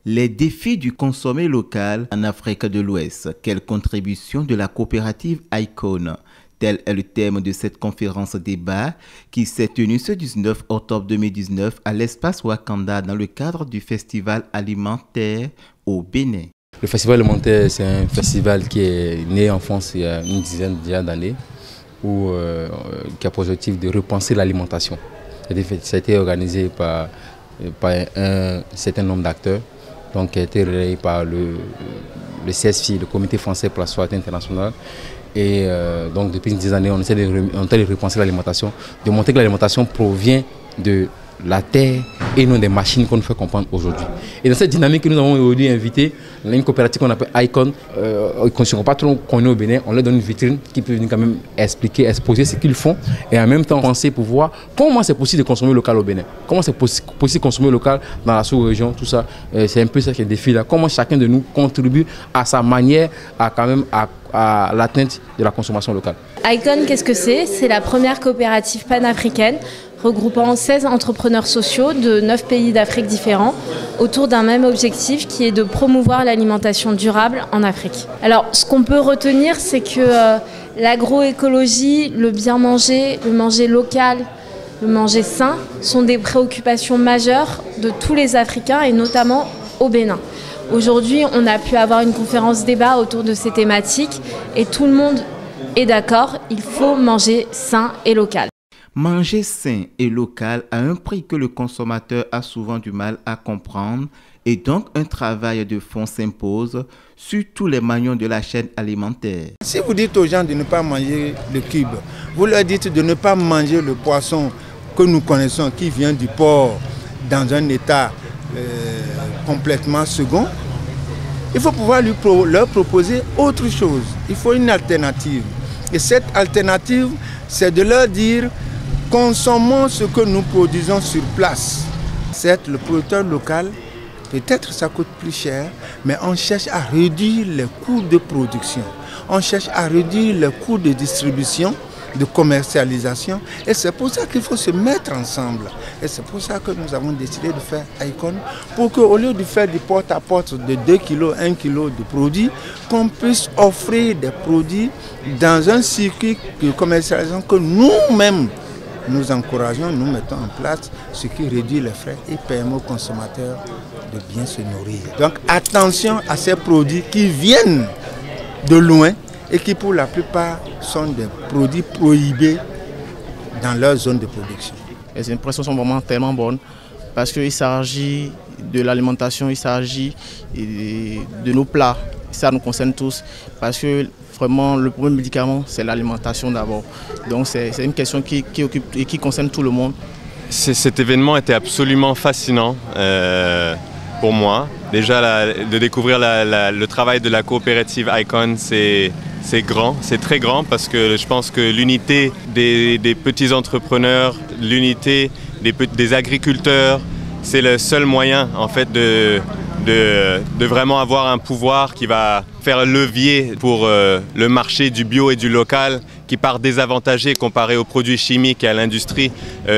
Les défis du consommé local en Afrique de l'Ouest. Quelle contribution de la coopérative Icon? Tel est le thème de cette conférence débat qui s'est tenue ce 19 octobre 2019 à l'espace Wakanda dans le cadre du festival alimentaire au Bénin. Le festival alimentaire, c'est un festival qui est né en France il y a une dizaine d'années, qui a pour objectif de repenser l'alimentation. Ça a été organisé par un certain nombre d'acteurs, donc qui a été relayé par le CSFI, le Comité français pour la souveraineté internationale. Et donc depuis une dizaine d'années, on essaie de repenser l'alimentation, de montrer que l'alimentation provient de la terre et non des machines qu'on nous fait comprendre aujourd'hui. Et dans cette dynamique que nous avons aujourd'hui invité, on a une coopérative qu'on appelle Icon, ils ne sont pas trop connus au Bénin, on leur donne une vitrine qui peut venir quand même expliquer, exposer ce qu'ils font et en même temps penser pour voir comment c'est possible de consommer local au Bénin, comment c'est possible de consommer local dans la sous-région, tout ça. C'est un peu ça qui est le défi là, comment chacun de nous contribue à sa manière à l'atteinte de la consommation locale. Icon, qu'est-ce que c'est? C'est la première coopérative panafricaine regroupant 16 entrepreneurs sociaux de 9 pays d'Afrique différents autour d'un même objectif qui est de promouvoir l'alimentation durable en Afrique. Alors, ce qu'on peut retenir, c'est que l'agroécologie, le bien manger, le manger local, le manger sain sont des préoccupations majeures de tous les Africains et notamment au Bénin. Aujourd'hui, on a pu avoir une conférence débat autour de ces thématiques et tout le monde est d'accord, il faut manger sain et local. Manger sain et local à un prix que le consommateur a souvent du mal à comprendre et donc un travail de fond s'impose sur tous les maillons de la chaîne alimentaire. Si vous dites aux gens de ne pas manger le cube, vous leur dites de ne pas manger le poisson que nous connaissons qui vient du port dans un état complètement second, il faut pouvoir leur proposer autre chose. Il faut une alternative. Et cette alternative, c'est de leur dire consommons ce que nous produisons sur place. Certes, le producteur local, peut-être ça coûte plus cher, mais on cherche à réduire les coûts de production. On cherche à réduire les coûts de distribution, de commercialisation. Et c'est pour ça qu'il faut se mettre ensemble. Et c'est pour ça que nous avons décidé de faire Icon, pour qu'au lieu de faire du porte-à-porte de 2 kg, 1 kg de produits, qu'on puisse offrir des produits dans un circuit de commercialisation que nous-mêmes, nous encourageons, nous mettons en place, ce qui réduit les frais et permet aux consommateurs de bien se nourrir. Donc attention à ces produits qui viennent de loin et qui pour la plupart sont des produits prohibés dans leur zone de production. Les impressions sont vraiment tellement bonnes parce qu'il s'agit de l'alimentation, il s'agit de nos plats, ça nous concerne tous parce que vraiment, le premier médicament, c'est l'alimentation d'abord. Donc c'est une question qui occupe et qui concerne tout le monde. Cet événement était absolument fascinant pour moi. Déjà, de découvrir le travail de la coopérative Icon, c'est grand, c'est très grand parce que je pense que l'unité des petits entrepreneurs, l'unité des agriculteurs, c'est le seul moyen en fait de vraiment avoir un pouvoir qui va faire levier pour le marché du bio et du local qui part désavantagé comparé aux produits chimiques et à l'industrie.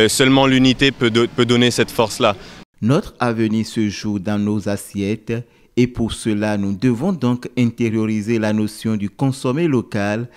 Seulement l'unité peut donner cette force-là. Notre avenir se joue dans nos assiettes et pour cela, nous devons donc intérioriser la notion du consommer local